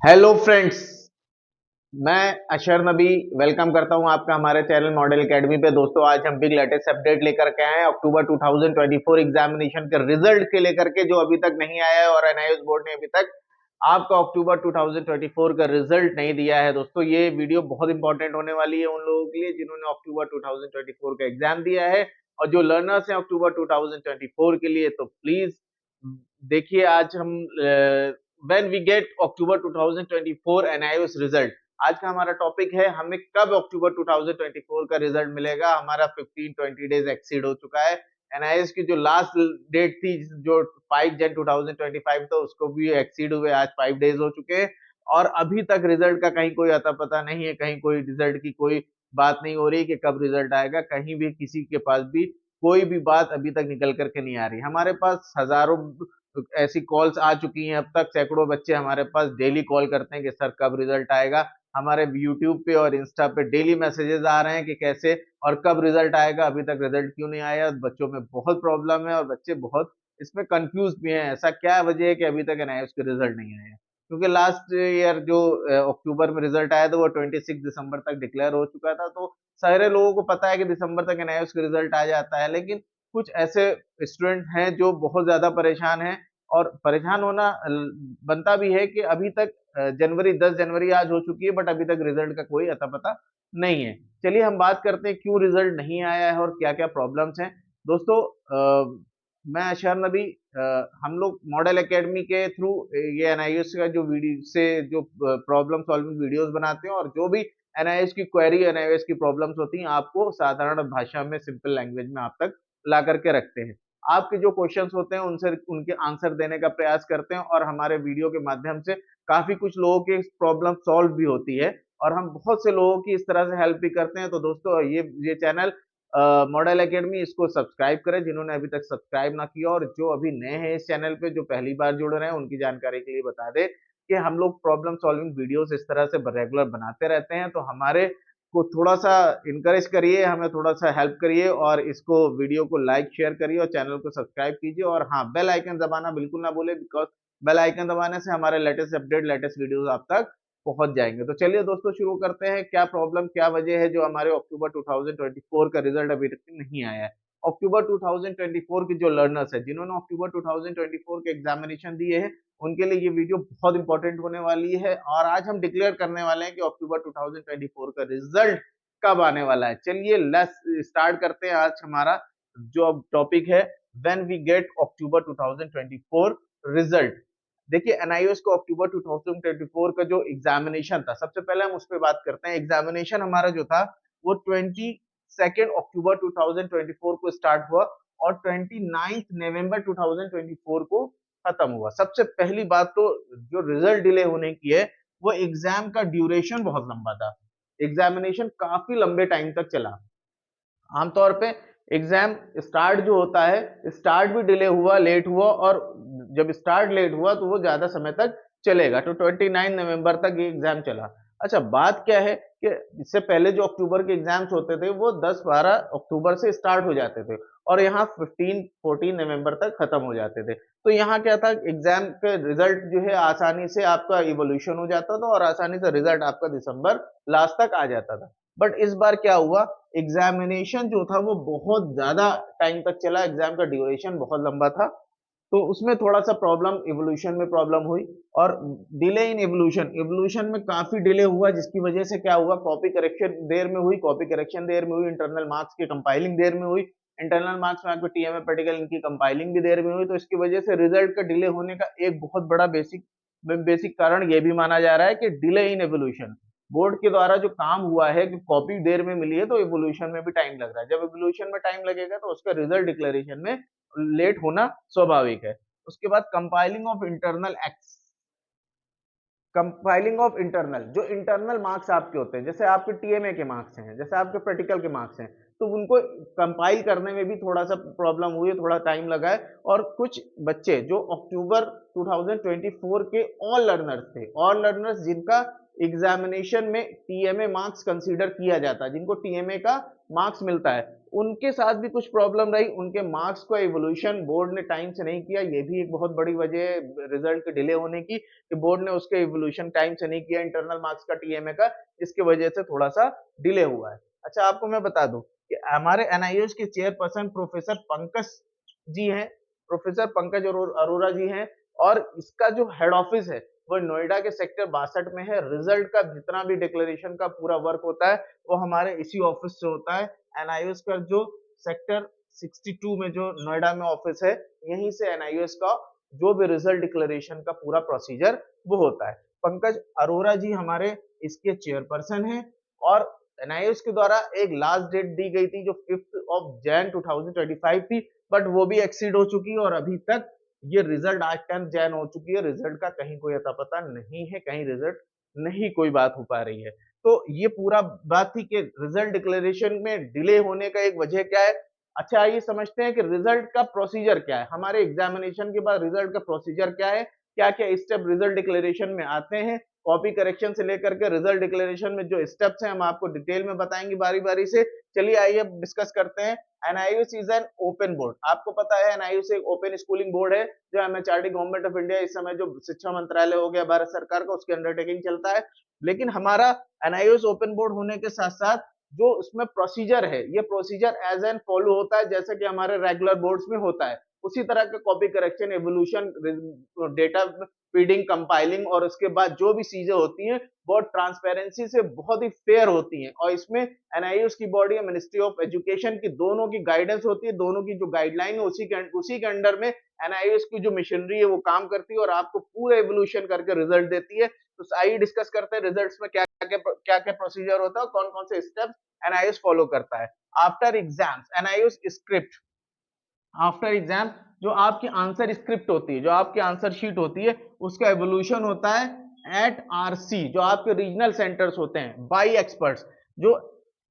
Hello friends, मैं अशर नबी welcome करता हूं आपका हमारे चैनल मॉडल एकेडमी पे। दोस्तों, आज हम बिग लेटेस्ट अपडेट लेकर के आए हैं अक्टूबर 2024 एग्जामिनेशन के रिजल्ट के लेकर के, जो अभी तक नहीं आया है और एनआईएस बोर्ड ने अभी तक आपका अक्टूबर 2024 का रिजल्ट नहीं दिया है। दोस्तों, ये वीडियो बहुत इंपॉर्टेंट होने वाली है उन लोगों के लिए जिन्होंने अक्टूबर 2024 का एग्जाम दिया है और जो लर्नर्स हैं अक्टूबर 2024 के लिए। तो प्लीज देखिए, आज हम when we get October 2024 NIS result, आज का हमारा टॉपिक है हमें कब अक्टूबर 2024 का रिजल्ट मिलेगा। हमारा 15-20 डेज एक्सीड हो चुका है। एनआईएस की जो लास्ट डेट थी, जो 5 जन 2025 था, उसको भी एक्सीड हुए आज 5 डेज हो चुके हैं और अभी तक रिजल्ट का कहीं कोई अता पता नहीं है। कहीं कोई रिजल्ट की कोई बात नहीं हो रही कि कब रिजल्ट आएगा। कहीं भी किसी के पास भी कोई भी बात अभी तक निकल करके नहीं आ रही। हमारे पास हजारों ऐसी कॉल्स आ चुकी हैं, अब तक सैकड़ों बच्चे हमारे पास डेली कॉल करते हैं कि सर कब रिजल्ट आएगा। हमारे यूट्यूब पे और इंस्टा पे डेली मैसेजेस आ रहे हैं कि कैसे और कब रिजल्ट आएगा, अभी तक रिजल्ट क्यों नहीं आया। बच्चों में बहुत प्रॉब्लम है और बच्चे बहुत इसमें कंफ्यूज भी हैं। ऐसा क्या वजह है कि अभी तक एनआईएस के रिजल्ट नहीं आया? क्योंकि लास्ट ईयर जो अक्टूबर में रिजल्ट आया था वो 26 दिसंबर तक डिक्लेयर हो चुका था। तो सारे लोगों को पता है कि दिसंबर तक एनआईएस का रिजल्ट आ जाता है, लेकिन कुछ ऐसे स्टूडेंट हैं जो बहुत ज्यादा परेशान हैं। और परेशान होना बनता भी है कि अभी तक जनवरी 10 जनवरी आज हो चुकी है, बट अभी तक रिजल्ट का कोई अता पता नहीं है। चलिए हम बात करते हैं क्यों रिजल्ट नहीं आया है और क्या क्या प्रॉब्लम्स हैं। दोस्तों, मैं अशर नबी, हम लोग मॉडल एकेडमी के थ्रू ये एनआईएस का जो वीडियो से जो प्रॉब्लम सॉल्विंग वीडियोस बनाते हैं और जो भी एनआईएस की क्वेरी, एनआईएस की प्रॉब्लम्स होती हैं, आपको साधारण भाषा में, सिंपल लैंग्वेज में आप तक ला करके रखते हैं। आपके जो क्वेश्चंस होते हैं उनसे उनके आंसर देने का प्रयास करते हैं और हमारे वीडियो के माध्यम से काफी कुछ लोगों की प्रॉब्लम सॉल्व भी होती है और हम बहुत से लोगों की इस तरह से हेल्प भी करते हैं। तो दोस्तों, ये चैनल मॉडल एकेडमी, इसको सब्सक्राइब करें जिन्होंने अभी तक सब्सक्राइब ना किया, और जो अभी नए हैं इस चैनल पे, जो पहली बार जुड़ रहे हैं, उनकी जानकारी के लिए बता दें कि हम लोग प्रॉब्लम सॉल्विंग वीडियोस इस तरह से रेगुलर बनाते रहते हैं। तो हमारे को थोड़ा सा इनकरेज करिए, हमें थोड़ा सा हेल्प करिए और इसको वीडियो को लाइक शेयर करिए और चैनल को सब्सक्राइब कीजिए। और हाँ, बेल आइकन दबाना बिल्कुल ना भूले, बिकॉज बेल आइकन दबाने से हमारे लेटेस्ट अपडेट, लेटेस्ट वीडियोस आप तक पहुंच जाएंगे। तो चलिए दोस्तों, शुरू करते हैं। क्या प्रॉब्लम, क्या वजह है जो हमारे अक्टूबर 2024 का रिजल्ट अभी तक नहीं आया है? अक्टूबर 2024 की जो लर्नर्स है, जिन्होंने अक्टूबर 2024 के एग्जामिनेशन दिए हैं, उनके लिए ये वीडियो बहुत इंपॉर्टेंट होने वाली है और आज हम डिक्लेयर करने वाले हैं कि अक्टूबर 2024 का रिजल्ट कब आने वाला है। चलिए लेट्स स्टार्ट करते हैं। आज हमारा जो टॉपिक है, when we get October 2024 result. देखिए, एनआईएस को अक्टूबर 2024 का जो एग्जामिनेशन था, सबसे पहले हम उस पर बात करते हैं। एग्जामिनेशन हमारा जो था वो 22 अक्टूबर 2024 को स्टार्ट हुआ और 29 नवंबर 2024 को खत्म हुआ। सबसे पहली बात तो जो रिजल्ट डिले होने की है, वो एग्जाम का ड्यूरेशन बहुत लंबा था। एग्जामिनेशन काफी लंबे टाइम तक चला। आमतौर पे एग्जाम स्टार्ट जो होता है, स्टार्ट भी डिले हुआ, लेट हुआ, और जब स्टार्ट लेट हुआ तो वो ज्यादा समय तक चलेगा। तो 29 नवंबर तक ये एग्जाम चला। अच्छा, बात क्या है कि इससे पहले जो अक्टूबर के एग्जाम्स होते थे वो 10-12 अक्टूबर से स्टार्ट हो जाते थे और यहाँ 15-14 नवंबर तक खत्म हो जाते थे। तो यहाँ क्या था, एग्जाम के रिजल्ट जो है आसानी से आपका इवोल्यूशन हो जाता था और आसानी से रिजल्ट आपका दिसंबर लास्ट तक आ जाता था। बट इस बार क्या हुआ, एग्जामिनेशन जो था वो बहुत ज्यादा टाइम तक चला, एग्जाम का ड्यूरेशन बहुत लंबा था। तो उसमें थोड़ा सा प्रॉब्लम, इवोल्यूशन में प्रॉब्लम हुई और डिले इन इवोल्यूशन, इवोल्यूशन में काफी डिले हुआ, जिसकी वजह से क्या हुआ, कॉपी करेक्शन देर में हुई, कॉपी करेक्शन देर में हुई, इंटरनल मार्क्स की कंपाइलिंग देर में हुई, इंटरनल मार्क्स में आपको टीएमए प्रैक्टिकल इनकी कंपाइलिंग भी देर में हुई। तो इसकी वजह से रिजल्ट का डिले होने का एक बहुत बड़ा बेसिक कारण ये भी माना जा रहा है कि डिले इन एवोल्यूशन। बोर्ड के द्वारा जो काम हुआ है कि कॉपी देर में मिली है, तो एवोल्यूशन में भी टाइम लग रहा है। जब एवोल्यूशन में टाइम लगेगा तो उसका रिजल्ट डिक्लेरेशन में लेट होना स्वाभाविक है। उसके बाद compiling of internal x, compiling of internal, जो इंटरनल मार्क्स आपके होते हैं, जैसे आपके टीएमए के मार्क्स हैं, जैसे आपके प्रैक्टिकल के मार्क्स हैं, तो उनको कंपाइल करने में भी थोड़ा सा प्रॉब्लम हुई है, थोड़ा टाइम लगा है। और कुछ बच्चे जो अक्टूबर 2024 के ऑल लर्नर्स थे, ऑल लर्नर्स जिनका एग्जामिनेशन में टीएमए मार्क्स कंसीडर किया जाता है, जिनको टीएमए का मार्क्स मिलता है, उनके साथ भी कुछ प्रॉब्लम रही। उनके मार्क्स को इवोल्यूशन बोर्ड ने टाइम से नहीं किया, ये भी एक बहुत बड़ी वजह है रिजल्ट के डिले होने की, कि बोर्ड ने उसके इवोल्यूशन टाइम से नहीं किया इंटरनल मार्क्स का टीएमए का, इसकी वजह से थोड़ा सा डिले हुआ है। अच्छा, आपको मैं बता दूं कि हमारे एनआईओएस के चेयरपर्सन प्रोफेसर पंकज जी हैं, प्रोफेसर पंकज अरोरा जी हैं, और इसका जो हेड ऑफिस है वो नोएडा के सेक्टर 62 में है। रिजल्ट का जितना भी डिक्लेरेशन का पूरा वर्क होता है वो हमारे इसी ऑफिस से होता है। एनआईओएस का जो सेक्टर 62 में जो नोएडा में ऑफिस है, यहीं से एनआईओएस का जो भी रिजल्ट डिक्लेरेशन का पूरा प्रोसीजर वो होता है। पंकज अरोरा जी हमारे इसके चेयरपर्सन हैं, और एनआईओएस के द्वारा एक लास्ट डेट दी गई थी जो 5 जनवरी 2025 थी, बट वो भी एक्सीड हो चुकी है, और अभी तक ये रिजल्ट आज 10 जनवरी हो चुकी है, रिजल्ट का कहीं कोई अता पता नहीं है, कहीं रिजल्ट नहीं कोई बात हो पा रही है। तो ये पूरा बात थी कि रिजल्ट डिक्लेरेशन में डिले होने का एक वजह क्या है। अच्छा, आइए समझते हैं कि रिजल्ट का प्रोसीजर क्या है, हमारे एग्जामिनेशन के बाद रिजल्ट का प्रोसीजर क्या है, क्या क्या स्टेप रिजल्ट डिक्लेरेशन में आते हैं। कॉपी करेक्शन से लेकर के रिजल्ट डिक्लेरेशन में जो स्टेप्स हैं हम आपको डिटेल में बताएंगे बारी बारी से। चलिए आइए डिस्कस करते हैं। NIOS is an open board, आपको पता है एनआईओएस एक ओपन स्कूलिंग बोर्ड है, जो एमएचआरडी गवर्नमेंट ऑफ इंडिया, इस समय जो शिक्षा मंत्रालय हो गया भारत सरकार का, उसके अंडरटेकिंग चलता है। लेकिन हमारा एनआईओएस ओपन बोर्ड होने के साथ साथ जो उसमें प्रोसीजर है, ये प्रोसीजर एज एन फॉलो होता है जैसे कि हमारे रेगुलर बोर्ड्स में होता है, उसी तरह का copy correction, evolution, data feeding, compiling, और उसके बाद जो भी चीजें होती हैं बहुत ट्रांसपेरेंसी से बहुत ही फेयर होती हैं। और इसमें एनआईओएस की बॉडी है, मिनिस्ट्री ऑफ एजुकेशन की, दोनों की गाइडेंस होती है, दोनों की जो गाइडलाइन है उसी के अंडर में एनआईओएस की जो मशीनरी है वो काम करती है, और आपको पूरा एवोल्यूशन करके रिजल्ट देती है। तो आइए डिस्कस करते हैं रिजल्ट्स में क्या क्या प्रोसीजर होता है और कौन कौन से स्टेप्स एनआईओएस फॉलो करता है। After exams NIOS script, after exam जो आपकी आंसर स्क्रिप्ट होती है, जो आपकी आंसर शीट होती है, उसका एवोल्यूशन होता है एट आरसी, जो आपके रीजनल सेंटर्स होते हैं, बाय एक्सपर्ट्स। जो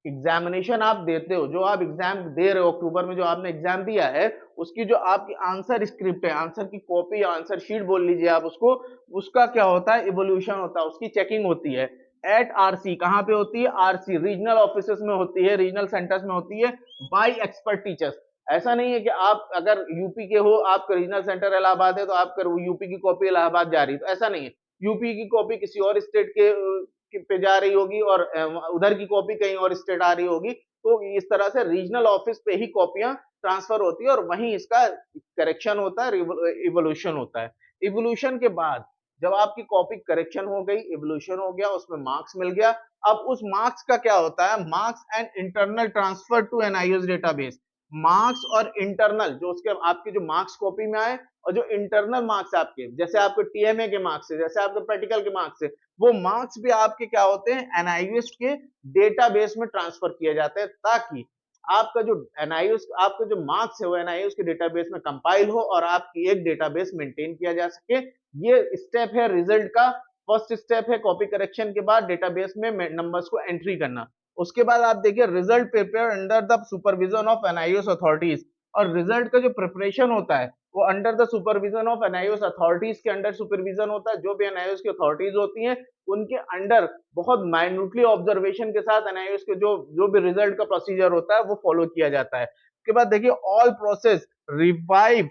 एग्जामिनेशन आप देते हो, जो आप एग्जाम दे रहे हो अक्टूबर में, जो आपने एग्जाम दिया है, उसकी जो आपकी आंसर स्क्रिप्ट है, आंसर की कॉपी या आंसर शीट बोल लीजिए आप उसको, उसका क्या होता है, इवोल्यूशन होता है, उसकी चेकिंग होती है एट आरसी। कहां पे होती है, आरसी रीजनल ऑफिसेस में होती है, रीजनल सेंटर्स में होती है, बाय एक्सपर्ट टीचर्स। ऐसा नहीं है कि आप अगर यूपी के हो, आपका रीजनल सेंटर इलाहाबाद है तो आपका यूपी की कॉपी इलाहाबाद जा रही है, तो ऐसा नहीं है। यूपी की कॉपी किसी और स्टेट के पे जा रही होगी और उधर की कॉपी कहीं और स्टेट आ रही होगी, तो इस तरह से रीजनल ऑफिस पे ही कॉपियां ट्रांसफर होती है और वहीं इसका करेक्शन होता है, इवोल्यूशन होता है। इवोल्यूशन के बाद जब आपकी कॉपी करेक्शन हो गई, इवोल्यूशन हो गया, उसमें मार्क्स मिल गया, अब उस मार्क्स का क्या होता है, marks and internal transfer to NIOS database. Marks और इंटरनल जो उसके आपके जो मार्क्स कॉपी में आए, और जो इंटरनल मार्क्स आपके, जैसे आपके टीएमए के मार्क्स है, जैसे आपके प्रैक्टिकल के मार्क्स है, वो मार्क्स भी आपके क्या होते हैं, एनआईओएस के डेटाबेस में ट्रांसफर किए जाते हैं, ताकि आपका जो एनआईओएस, आपका जो मार्क्स है वो एनआईओएस के डेटाबेस में कंपाइल हो और आपकी एक डेटाबेस मेंटेन किया जा सके। ये स्टेप है रिजल्ट का, फर्स्ट स्टेप है कॉपी करेक्शन के बाद डेटाबेस में नंबर्स को एंट्री करना। उसके बाद आप देखिए result prepare under the supervision of NIOS authorities, और रिजल्ट का जो प्रिपरेशन होता है वो under the supervision of NIOS authorities के अंडर सुपरविजन होता है। जो भी एनआईओएस की अथॉरिटीज होती हैं उनके अंडर बहुत माइन्यूटली ऑब्जर्वेशन के साथ एनआईओएस के जो भी रिजल्ट का प्रोसीजर होता है वो फॉलो किया जाता है। उसके बाद देखिए all process revive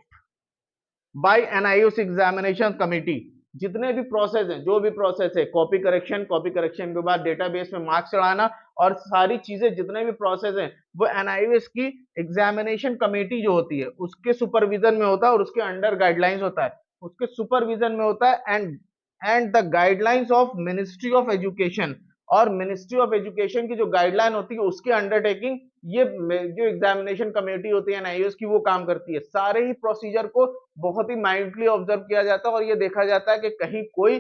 by NIOS examination committee, जितने भी प्रोसेस हैं, जो भी प्रोसेस है, कॉपी करेक्शन के बाद डेटाबेस में मार्क्स चढ़ाना, और सारी चीजें जितने भी प्रोसेस हैं वो एनआईओएस की एग्जामिनेशन कमेटी जो होती है उसके सुपरविजन में होता है और उसके अंडर गाइडलाइंस होता है, उसके सुपरविजन में होता है, and the guidelines of ministry of education, और मिनिस्ट्री ऑफ एजुकेशन की जो गाइडलाइन होती है उसके अंडरटेकिंग ये जो एग्जामिनेशन कमेटी होती है एनआईओएस की वो काम करती है। सारे ही प्रोसीजर को बहुत ही माइंडली ऑब्जर्व किया जाता है और ये देखा जाता है कि कहीं कोई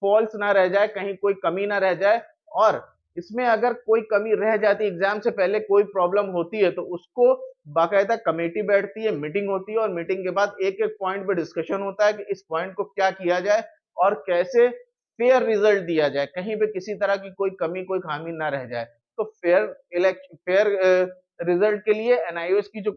फॉल्स ना रह जाए, कहीं कोई कमी ना रह जाए, और इसमें अगर कोई कमी रह जाती है, एग्जाम से पहले कोई प्रॉब्लम होती है, तो उसको बाकायदा कमेटी बैठती है, मीटिंग होती है, और मीटिंग के बाद एक एक पॉइंट पे डिस्कशन होता है कि इस पॉइंट को क्या किया जाए और कैसे फेयर रिजल्ट दिया जाए, कहीं पे किसी तरह की कोई कमी कोई खामी ना रह जाए। तो फेयर रिजल्ट के लिए एनआईओएस की जो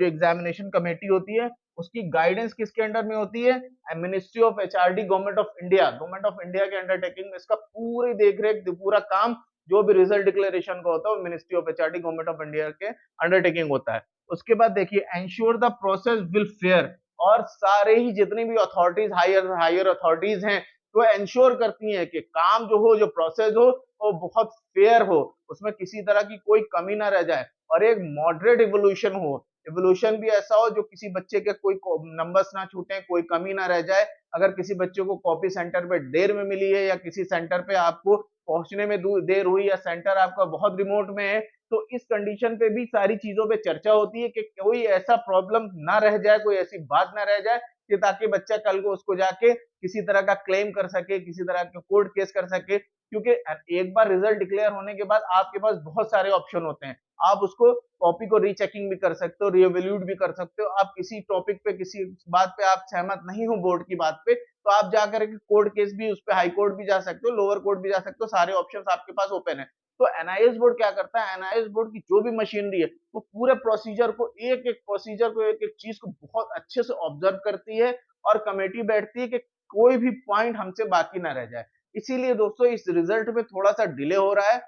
एग्जामिनेशन कमेटी होती है उसकी गाइडेंस किसके अंडर में होती है? Ministry of HRD, government of India के अंडरटेकिंग में इसका पूरी देखरेख, पूरा काम जो भी रिजल्ट डिक्लेरेशन का होता है वो ministry of HRD, government of India के अंडरटेकिंग होता है। उसके बाद देखिए ensure the process will fair, और सारे ही जितनी भी अथॉरिटीज, हायर अथॉरिटीज हैं तो एंश्योर करती हैं कि काम जो हो, जो प्रोसेस हो वो बहुत फेयर हो, उसमें किसी तरह की कोई कमी ना रह जाए, और एक मॉडरेट इवोल्यूशन हो, इवोल्यूशन भी ऐसा हो जो किसी बच्चे के कोई नंबर्स ना छूटे, कोई कमी ना रह जाए। अगर किसी बच्चे को कॉपी सेंटर पे देर में मिली है या किसी सेंटर पे आपको पहुंचने में देर हुई या सेंटर आपका बहुत रिमोट में है, तो इस कंडीशन पे भी सारी चीजों पे चर्चा होती है कि कोई ऐसा प्रॉब्लम ना रह जाए, कोई ऐसी बात ना रह जाए कि ताकि बच्चा कल को उसको जाके किसी तरह का क्लेम कर सके, किसी तरह का कोर्ट केस कर सके। क्योंकि एक बार रिजल्ट डिक्लेयर होने के बाद आपके पास बहुत सारे ऑप्शन होते हैं, आप उसको कॉपी को रीचेकिंग भी कर सकते हो, रीवैल्यूड भी कर सकते हो। आप किसी टॉपिक पे, किसी बात पे आप सहमत नहीं हो बोर्ड की बात पे, तो आप जाकर के कोर्ट केस भी, उस पे हाई कोर्ट भी जा सकते हो, लोअर कोर्ट भी जा सकते हो, सारे ऑप्शंस आपके पास ओपन है। तो एनआईएस बोर्ड क्या करता है, एनआईएस बोर्ड की जो भी मशीनरी है वो पूरे प्रोसीजर को, एक एक प्रोसीजर को, एक एक चीज को बहुत अच्छे से ऑब्जर्व करती है, और कमेटी बैठती है कि कोई भी पॉइंट हमसे बाकी ना रह जाए। इसीलिए दोस्तों इस रिजल्ट में थोड़ा सा डिले हो रहा है।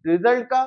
रिजल्ट का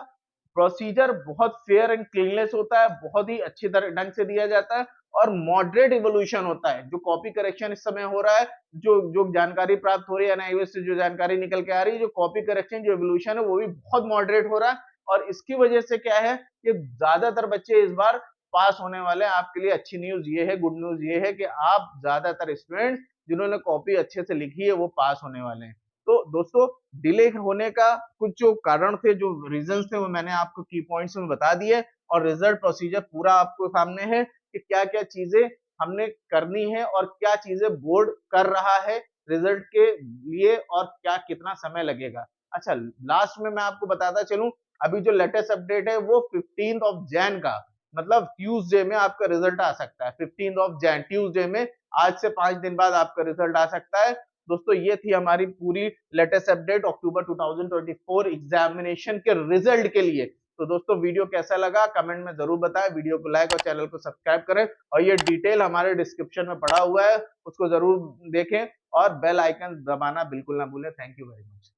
प्रोसीजर बहुत फेयर एंड क्लीनलेस होता है, बहुत ही अच्छी तरह ढंग से दिया जाता है, और मॉडरेट इवोल्यूशन होता है। जो कॉपी करेक्शन इस समय हो रहा है, जो जो जानकारी प्राप्त हो रही है एनआईओएस से, जो जानकारी निकल के आ रही है, जो कॉपी करेक्शन, जो इवोल्यूशन है वो भी बहुत मॉडरेट हो रहा है, और इसकी वजह से क्या है कि ज्यादातर बच्चे इस बार पास होने वाले हैं। आपके लिए अच्छी न्यूज ये है, गुड न्यूज ये है कि आप ज्यादातर स्टूडेंट्स जिन्होंने कॉपी अच्छे से लिखी है वो पास होने वाले हैं। तो दोस्तों डिले होने का कुछ जो कारण थे, जो रीजंस थे, वो मैंने आपको की पॉइंट्स में बता दिए, और रिजल्ट प्रोसीजर पूरा आपको सामने है कि क्या क्या चीजें हमने करनी है और क्या चीजें बोर्ड कर रहा है रिजल्ट के लिए, और क्या कितना समय लगेगा। अच्छा, लास्ट में मैं आपको बताता चलूं, अभी जो लेटेस्ट अपडेट है वो 15 ऑफ जैन का, मतलब ट्यूसडे में आपका रिजल्ट आ सकता है। 15 ऑफ जैन ट्यूसडे में, आज से 5 दिन बाद आपका रिजल्ट आ सकता है। दोस्तों ये थी हमारी पूरी लेटेस्ट अपडेट अक्टूबर 2024 एग्जामिनेशन के रिजल्ट के लिए। तो दोस्तों वीडियो कैसा लगा कमेंट में जरूर बताएं, वीडियो को लाइक और चैनल को सब्सक्राइब करें, और ये डिटेल हमारे डिस्क्रिप्शन में पड़ा हुआ है, उसको जरूर देखें, और बेल आइकन दबाना बिल्कुल ना भूलें। Thank you very much.